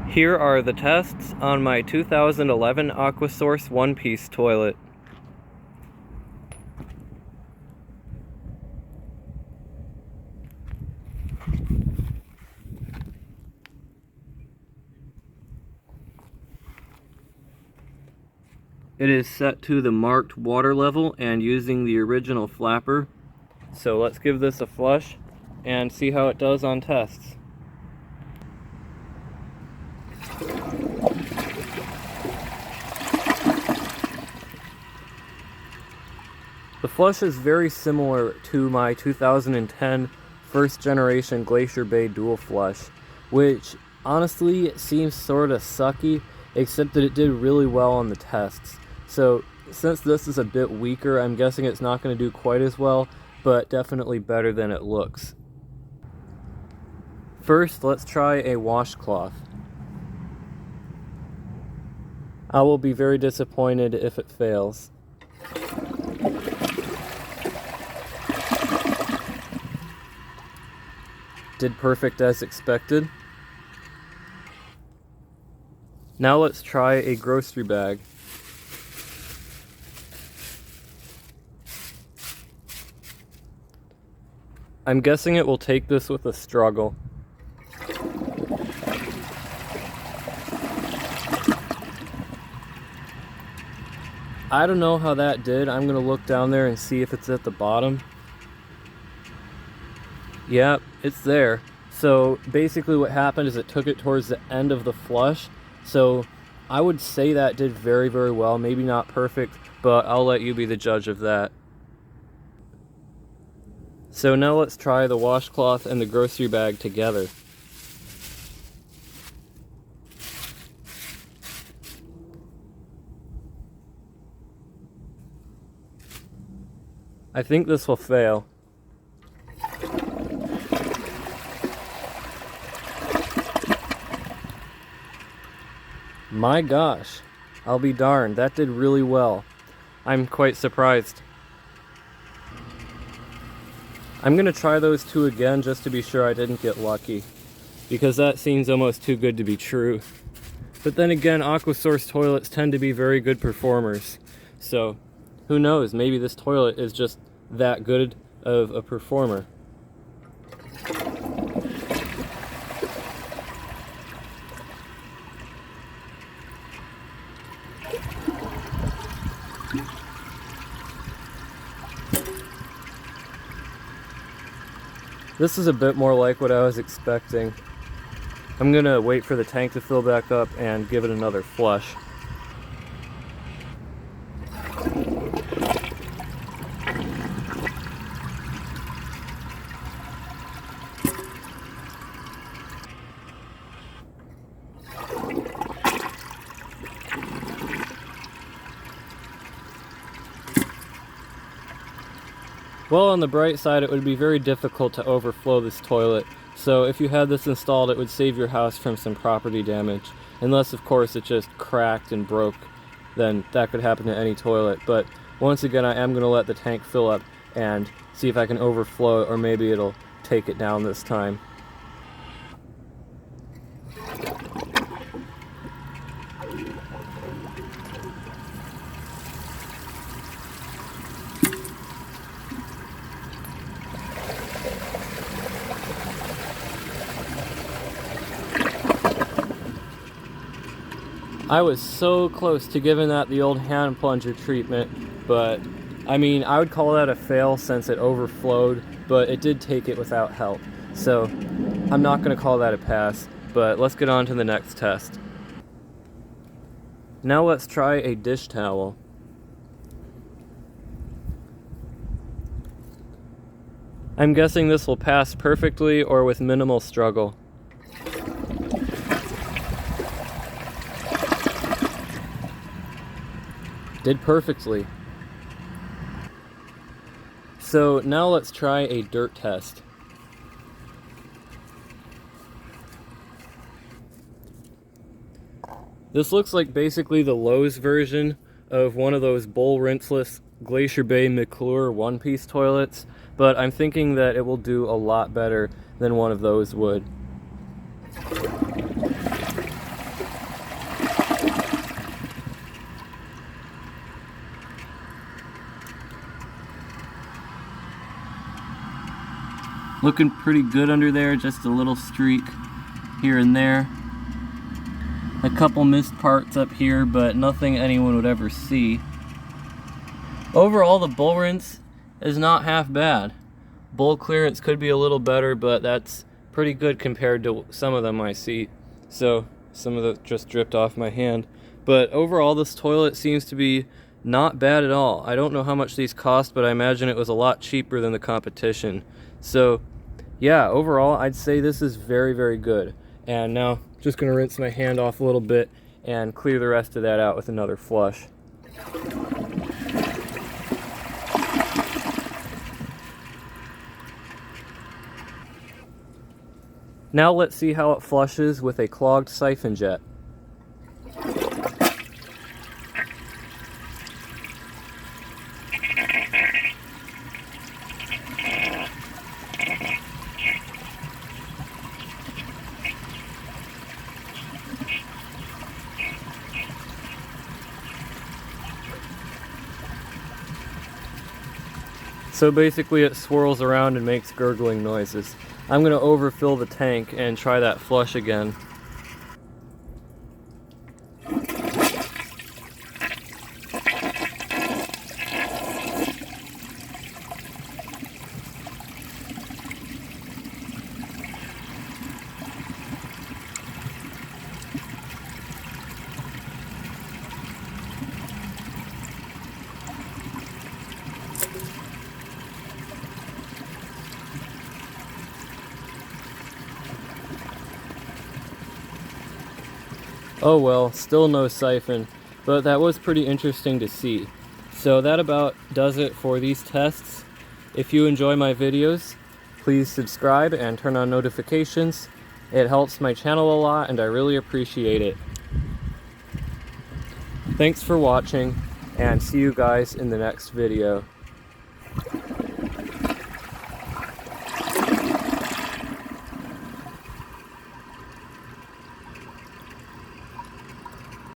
Here are the tests on my 2011 AquaSource one-piece toilet. It is set to the marked water level and using the original flapper. So let's give this a flush and see how it does on tests. The flush is very similar to my 2010 first generation Glacier Bay dual flush, which honestly seems sort of sucky, except that it did really well on the tests. So since this is a bit weaker, I'm guessing it's not going to do quite as well, but definitely better than it looks. First, let's try a washcloth. I will be very disappointed if it fails. Did perfect as expected. Now let's try a grocery bag. I'm guessing it will take this with a struggle. I don't know how that did. I'm gonna look down there and see if it's at the bottom. Yep, it's there. So basically what happened is it took it towards the end of the flush. So I would say that did very, very well. Maybe not perfect, but I'll let you be the judge of that. So now let's try the washcloth and the grocery bag together. I think this will fail. My gosh, I'll be darned, that did really well. I'm quite surprised. I'm gonna try those two again just to be sure I didn't get lucky, because that seems almost too good to be true. But then again, AquaSource toilets tend to be very good performers. So who knows, maybe this toilet is just that good of a performer. This is a bit more like what I was expecting. I'm gonna wait for the tank to fill back up and give it another flush. Well, on the bright side, it would be very difficult to overflow this toilet, so if you had this installed, it would save your house from some property damage. Unless, of course, it just cracked and broke, then that could happen to any toilet. But once again, I am going to let the tank fill up and see if I can overflow it, or maybe it'll take it down this time. I was so close to giving that the old hand plunger treatment, but I mean, I would call that a fail since it overflowed, but it did take it without help. So I'm not going to call that a pass, but let's get on to the next test. Now let's try a dish towel. I'm guessing this will pass perfectly or with minimal struggle. Did perfectly. So now let's try a dirt test. This looks like basically the Lowe's version of one of those bowl rinseless Glacier Bay McClure one-piece toilets, but I'm thinking that it will do a lot better than one of those would. Looking pretty good under there, just a little streak here and there. A couple missed parts up here, but nothing anyone would ever see. Overall, the bull rinse is not half bad. Bowl clearance could be a little better, but that's pretty good compared to some of them I see. So some of the just dripped off my hand. But overall, this toilet seems to be not bad at all. I don't know how much these cost, but I imagine it was a lot cheaper than the competition. So yeah, overall, I'd say this is very, very good. And now, just gonna rinse my hand off a little bit and clear the rest of that out with another flush. Now let's see how it flushes with a clogged siphon jet. So basically it swirls around and makes gurgling noises. I'm going to overfill the tank and try that flush again. Oh well, still no siphon, but that was pretty interesting to see. So that about does it for these tests. If you enjoy my videos, please subscribe and turn on notifications. It helps my channel a lot and I really appreciate it. Thanks for watching and see you guys in the next video.